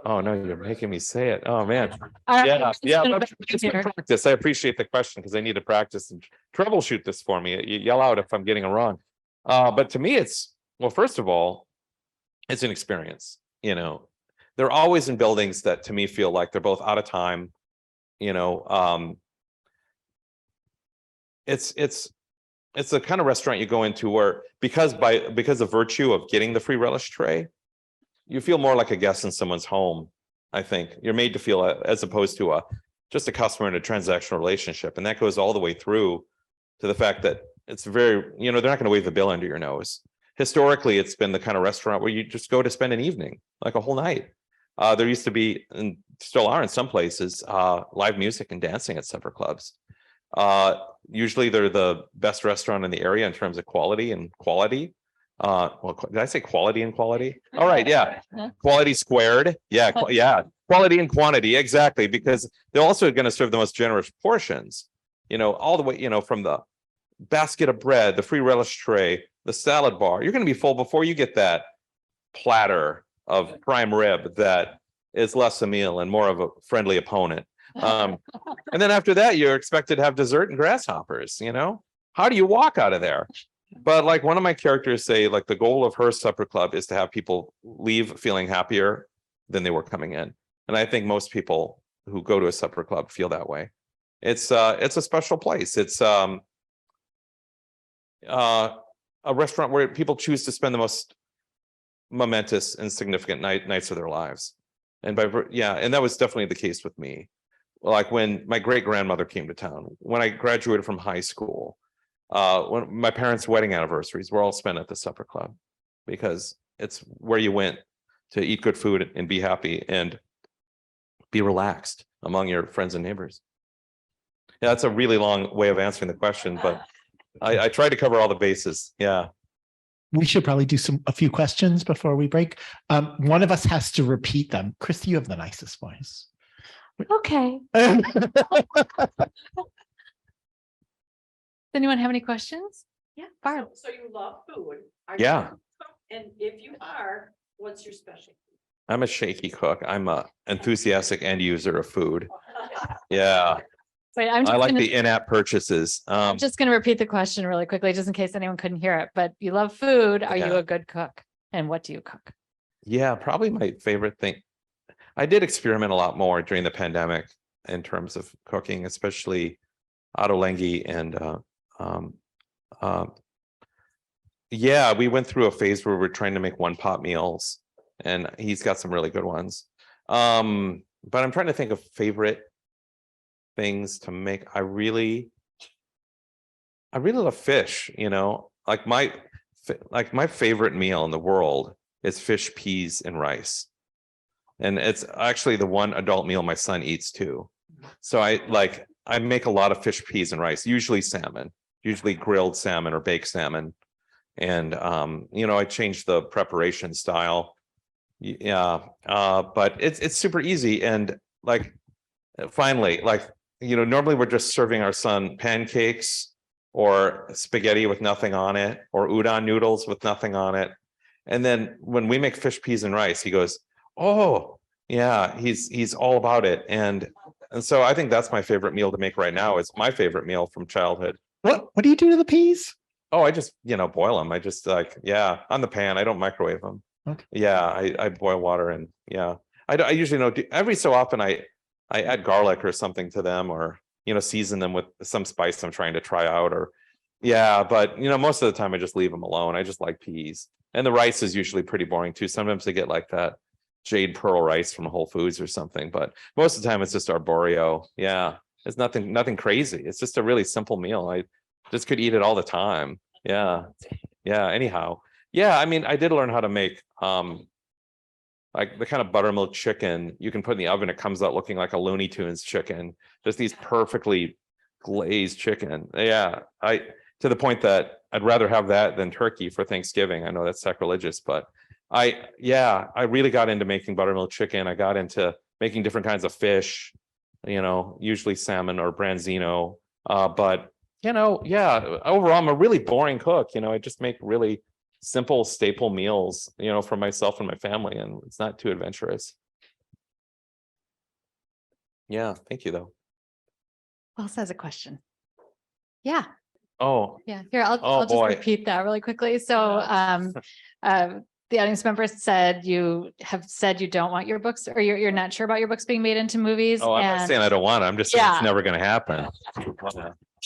Oh no, you're making me say it. Oh man. Yeah. It's good practice. I appreciate the question because I need to practice and troubleshoot this for me. You yell out if I'm getting it wrong. But to me, well, first of all, it's an experience. They're always in buildings that to me feel like they're both out of time. It's it's the kind of restaurant you go into where because of virtue of getting the free relish tray, you feel more like a guest in someone's home. I think you're made to feel as opposed to just a customer in a transactional relationship. And that goes all the way through to the fact that it's very, they're not going to wave the bill under your nose. Historically, it's been the kind of restaurant where you just go to spend an evening, like a whole night. There used to be, and still are in some places, live music and dancing at supper clubs. Usually they're the best restaurant in the area in terms of quality and quality. Well, did I say quality and quality? All right, yeah. Quality squared. Yeah, yeah. Quality and quantity, exactly, because they're also going to serve the most generous portions, all the way, from the basket of bread, the free relish tray, the salad bar. You're going to be full before you get that platter of prime rib that is less a meal and more of a friendly opponent. And then after that, you're expected to have dessert and grasshoppers. How do you walk out of there? But like one of my characters say, like the goal of her supper club is to have people leave feeling happier than they were coming in. And I think most people who go to a supper club feel that way. It's a special place. It's a restaurant where people choose to spend the most momentous and significant nights of their lives. And and that was definitely the case with me. Like when my great grandmother came to town, when I graduated from high school, when my parents' wedding anniversaries were all spent at the supper club, because it's where you went to eat good food and be happy and be relaxed among your friends and neighbors. Yeah, that's a really long way of answering the question, but I tried to cover all the bases. Yeah. We should probably do a few questions before we break. One of us has to repeat them. Christy, you have the nicest voice. Okay. Does anyone have any questions? Yeah, Barb. So you love food. Are Yeah. you a cook? And if you are, what's your specialty? I'm a shaky cook. I'm a enthusiastic end user of food. Yeah. Wait, I like the in-app purchases. I'm just going to repeat the question really quickly, just in case anyone couldn't hear it. But you love food. Are you Yeah. a good cook? And what do you cook? Yeah, probably my favorite thing. I did experiment a lot more during the pandemic in terms of cooking, especially Ottolenghi and yeah, we went through a phase where we're trying to make one pot meals, and he's got some really good ones. But I'm trying to think of favorite things to make. I really love fish, like my favorite meal in the world is fish, peas, and rice. And it's actually the one adult meal my son eats too. So I make a lot of fish, peas, and rice, usually salmon, usually grilled salmon or baked salmon. And I change the preparation style. Yeah. But it's super easy. And finally, normally we're just serving our son pancakes or spaghetti with nothing on it, or udon noodles with nothing on it. And then when we make fish, peas, and rice, he goes, "Oh, yeah," he's all about it. And so I think that's my favorite meal to make right now. It's my favorite meal from childhood. What do you do to the peas? Oh, I just, boil them. I just on the pan. I don't microwave them. Okay. Yeah, I boil water and I usually know every so often I add garlic or something to them, or, season them with some spice I'm trying to try out, or but most of the time I just leave them alone. I just like peas, and the rice is usually pretty boring too. Sometimes they get like that jade pearl rice from Whole Foods or something, but most of the time it's just arborio. Yeah, it's nothing crazy. It's just a really simple meal. I just could eat it all the time. Yeah. Anyhow, I did learn how to make like the kind of buttermilk chicken you can put in the oven. It comes out looking like a Looney Tunes chicken. Just these perfectly glazed chicken. Yeah, to the point that I'd rather have that than turkey for Thanksgiving. I know that's sacrilegious, but I really got into making buttermilk chicken. I got into making different kinds of fish, usually salmon or branzino. But overall, I'm a really boring cook. I just make really simple staple meals, for myself and my family, and it's not too adventurous. Yeah, thank you though. Who else has a question? Yeah. Oh, Yeah. Here, I'll just repeat that really quickly. So the audience member said you have said you don't want your books, or you're not sure about your books being made into movies. I'm not saying I don't want it. I'm just saying it's never going to happen.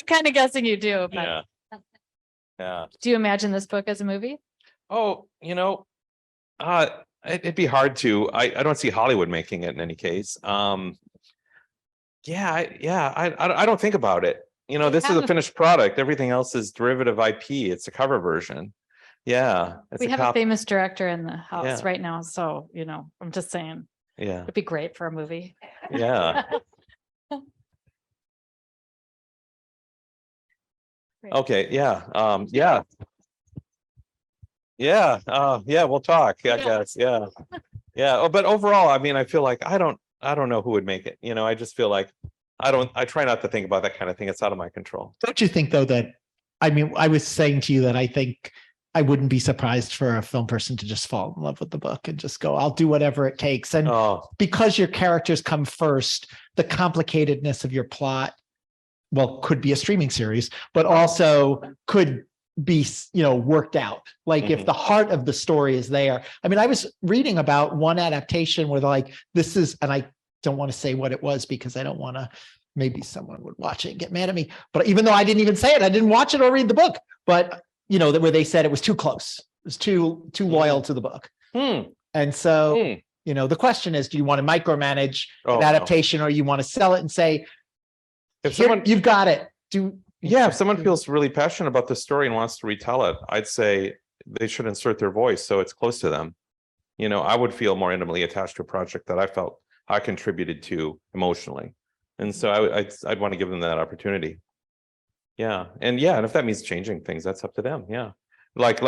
Kind of guessing you do, but Yeah. Yeah. Do you imagine this book as a movie? Oh, it'd be hard to. I don't see Hollywood making it in any case. I don't think about it. This is a finished product. Everything else is derivative IP. It's a cover version. Yeah. It's We a have a copy. famous director in the house Yeah. right now, so, I'm just saying, Yeah. it'd be great for a movie. Yeah. Great. Okay. Yeah. Yeah. Yeah. Yeah. We'll talk. I guess. Yeah. Yeah. Oh, but overall, I mean, I feel like I don't know who would make it. I just feel like I try not to think about that kind of thing. It's out of my control. Don't you think though that, I mean, I was saying to you that I think I wouldn't be surprised for a film person to just fall in love with the book and just go, I'll do whatever it takes. And Oh, because your characters come first, the complicatedness of your plot, well, could be a streaming series, but also could be, worked out. Like if Mhm. the heart of the story is there. I mean, I was reading about one adaptation where like, this is, and I don't want to say what it was because I don't want to, maybe someone would watch it and get mad at me. But even though I didn't even say it, I didn't watch it or read the book, but where they said it was too close. It was too loyal to the book. And so, the question is, do you want to micromanage Oh, an no. adaptation or you want to sell it and say, If "Here, someone, you've got it. if someone feels really passionate about the story and wants to retell it, I'd say they should insert their voice so it's close to them. I would feel more intimately attached to a project that I felt I contributed to emotionally, and so I'd want to give them that opportunity. Yeah, and if that means changing things, that's up to them. Yeah, like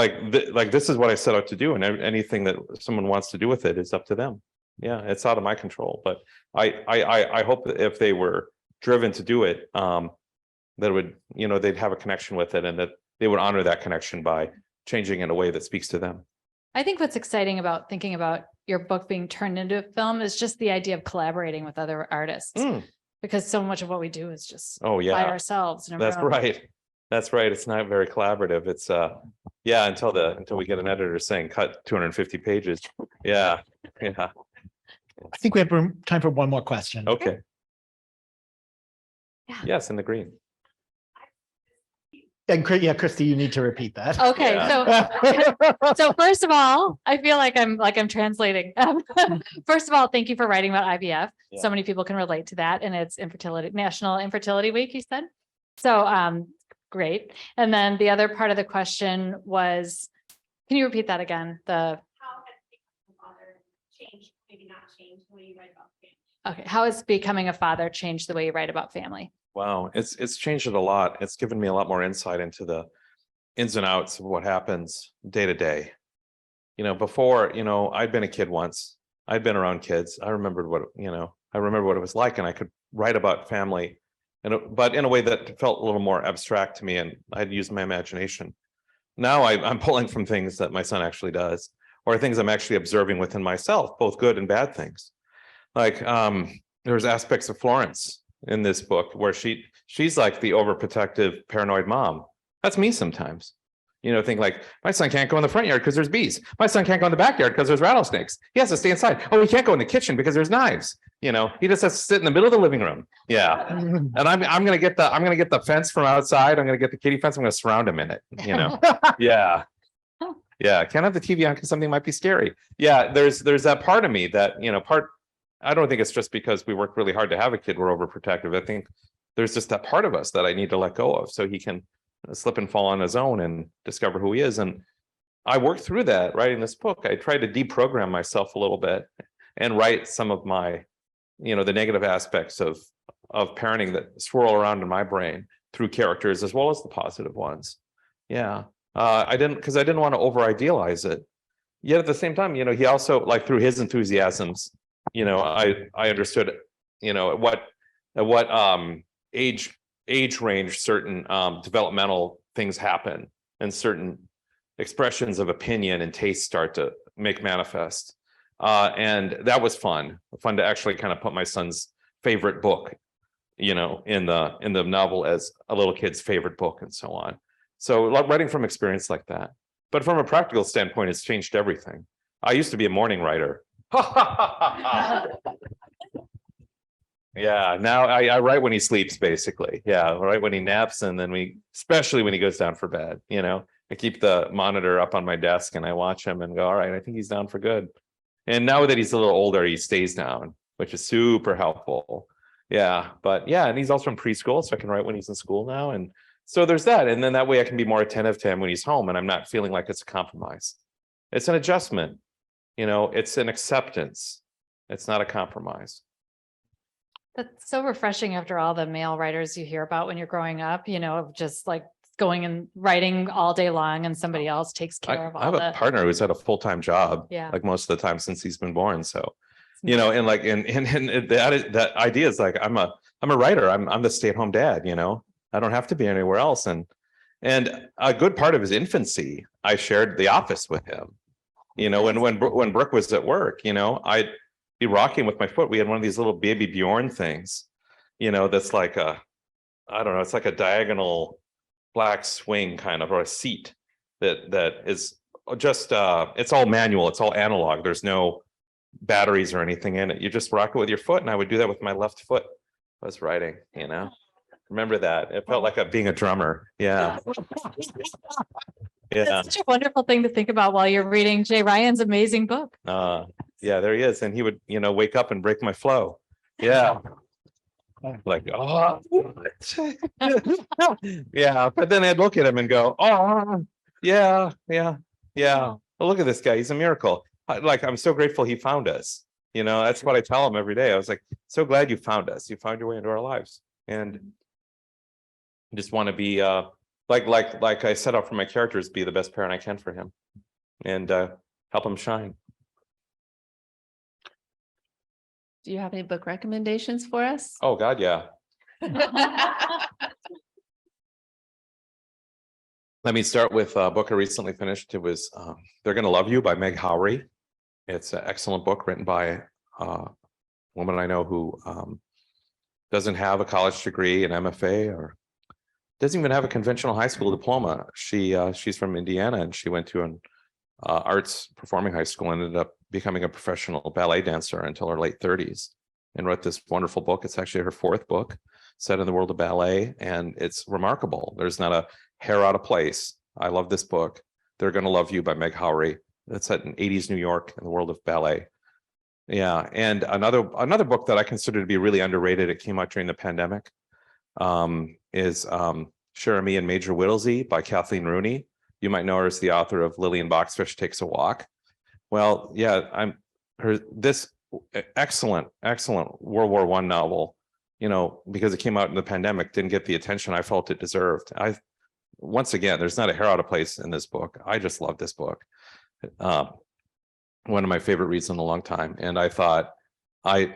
this is what I set out to do, and anything that someone wants to do with it is up to them. Yeah, it's out of my control, but I hope that if they were driven to do it, that would they'd have a connection with it, and that they would honor that connection by changing in a way that speaks to them. I think what's exciting about thinking about your book being turned into a film is just the idea of collaborating with other artists, because so much of what we do is just by ourselves. In a That's room. right. That's right. It's not very collaborative. It's until we get an editor saying cut 250 pages. Yeah. I think we have time for one more question. Okay. Yeah. Yes, in the green. And Christy, you need to repeat that. Okay, so first of all, I feel like I'm translating. First of all, thank you for writing about IVF. Yeah. So many people can relate to that, and it's National Infertility Week, you said. So great. And then the other part of the question was, can you repeat that again? How has becoming a father changed, maybe not changed the way you write about family? Okay, how has becoming a father changed the way you write about family? Wow, it's changed it a lot. It's given me a lot more insight into the ins and outs of what happens day to day. Before, I'd been a kid once. I'd been around kids. I remembered what it was like, and I could write about family, but in a way that felt a little more abstract to me, and I'd use my imagination. Now I'm pulling from things that my son actually does, or things I'm actually observing within myself, both good and bad things. Like there's aspects of Florence in this book where she's like the overprotective, paranoid mom. That's me sometimes. Think like, my son can't go in the front yard because there's bees. My son can't go in the backyard because there's rattlesnakes. He has to stay inside. Oh, he can't go in the kitchen because there's knives. He just has to sit in the middle of the living room. Yeah. And I'm gonna get the fence from outside. I'm gonna get the kitty fence. I'm gonna surround him in it. Yeah. Yeah. Can't have the TV on because something might be scary. Yeah, there's that part of me that, I don't think it's just because we work really hard to have a kid, we're overprotective. I think there's just that part of us that I need to let go of so he can slip and fall on his own and discover who he is. And I worked through that writing this book. I tried to deprogram myself a little bit and write some of my, the negative aspects of parenting that swirl around in my brain through characters as well as the positive ones. Yeah. I didn't want to over idealize it. Yet at the same time, he also, like, through his enthusiasms, I understood, at what age range certain developmental things happen and certain expressions of opinion and taste start to make manifest. And that was fun to actually kind of put my son's favorite book, in the novel as a little kid's favorite book and so on. So writing from experience like that. But from a practical standpoint, it's changed everything. I used to be a morning writer. Yeah, now I write when he sleeps, basically. Yeah, right when he naps, and then especially when he goes down for bed, I keep the monitor up on my desk and I watch him and go, all right, I think he's down for good. And now that he's a little older, he stays down, which is super helpful. Yeah, but yeah, and he's also in preschool, so I can write when he's in school now. And so there's that. And then that way I can be more attentive to him when he's home and I'm not feeling like it's a compromise. It's an adjustment, it's an acceptance. It's not a compromise. That's so refreshing after all the male writers you hear about when you're growing up, of just like going and writing all day long and somebody else takes care of I have all a partner who's had a full-time job, Yeah. like most of the time since he's been born. So, and like, and that idea is like, I'm a writer. I'm the stay-at-home dad, I don't have to be anywhere else. And a good part of his infancy, I shared the office with him, when Brooke was at work, I'd be rocking with my foot. We had one of these little baby Bjorn things, that's like I don't know, it's like a diagonal black swing kind of, or a seat that is just it's all manual, it's all analog. There's no batteries or anything in it. You just rock it with your foot. And I would do that with my left foot. I was writing, remember that. It felt like being a drummer. Yeah. Yeah. That's such a wonderful thing to think about while you're reading Jay Ryan's amazing book. Yeah, there he is. And he would, wake up and break my flow. Yeah. Like, oh, yeah. But then I'd look at him and go, oh, yeah. Well, look at this guy. He's a miracle. I'm so grateful he found us. That's what I tell him every day. I was like, so glad you found us. You found your way into our lives. And I just want to be like I set out for my characters, be the best parent I can for him and help him shine. Do you have any book recommendations for us? Oh God, yeah. Let me start with a book I recently finished. It was They're Gonna Love You by Meg Howry. It's an excellent book written by a woman I know who doesn't have a college degree, an MFA, or doesn't even have a conventional high school diploma. She's from Indiana and she went to an arts performing high school and ended up becoming a professional ballet dancer until her late 30s and wrote this wonderful book. It's actually her fourth book set in the world of ballet, and it's remarkable. There's not a hair out of place. I love this book. They're Gonna Love You by Meg Howry. It's set in 80s New York in the world of ballet. Yeah, and another book that I consider to be really underrated, it came out during the pandemic, is Share Me and Major Whittlesey by Kathleen Rooney. You might know her as the author of Lillian Boxfish Takes a Walk. Well, yeah, this excellent World War I novel, because it came out in the pandemic, didn't get the attention I felt it deserved. Once again, there's not a hair out of place in this book. I just love this book. One of my favorite reads in a long time. And I thought, I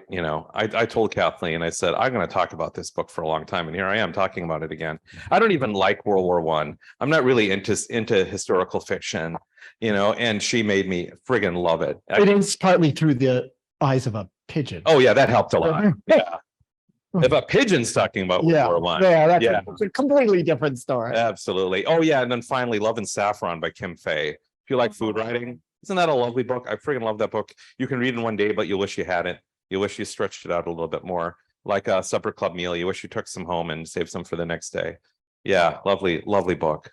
told Kathleen, I said, I'm going to talk about this book for a long time. And here I am talking about it again. I don't even like World War I. I'm not really into historical fiction, and she made me friggin' love it. It is partly through the eyes of a pigeon. Oh yeah, that helped a lot. Yeah. If a pigeon's talking about World War I. Yeah, that's a completely different story. Absolutely. Oh yeah, and then finally Love and Saffron by Kim Fay. If you like food writing, isn't that a lovely book? I friggin' love that book. You can read it in one day, but you wish you hadn't. You wish you stretched it out a little bit more, like a supper club meal. You wish you took some home and saved some for the next day. Yeah, lovely book.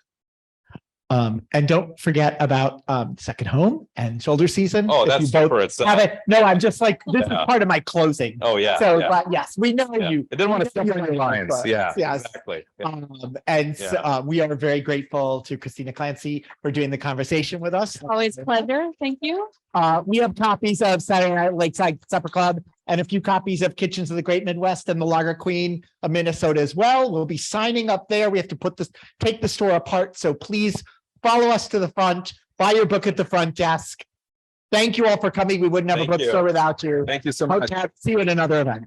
And don't forget about Second Home and Shoulder Season. Oh, if that's you both for itself. have it. No, I'm just like, this is part of my closing. Oh yeah. So yeah. yes, we know Yeah. you. I didn't want to step you on know your lines. Yeah, Yes. exactly. Yeah. And we are very grateful to Christina Clancy for doing the conversation with us. Always a pleasure. Thank you. We have copies of Saturday Night Lakeside Supper Club and a few copies of Kitchens of the Great Midwest and the Lager Queen of Minnesota as well. We'll be signing up there. We have to take the store apart. So please follow us to the front, buy your book at the front desk. Thank you all for coming. We wouldn't have Thank a bookstore you. without you. Thank you so much. Okay, see you at another event.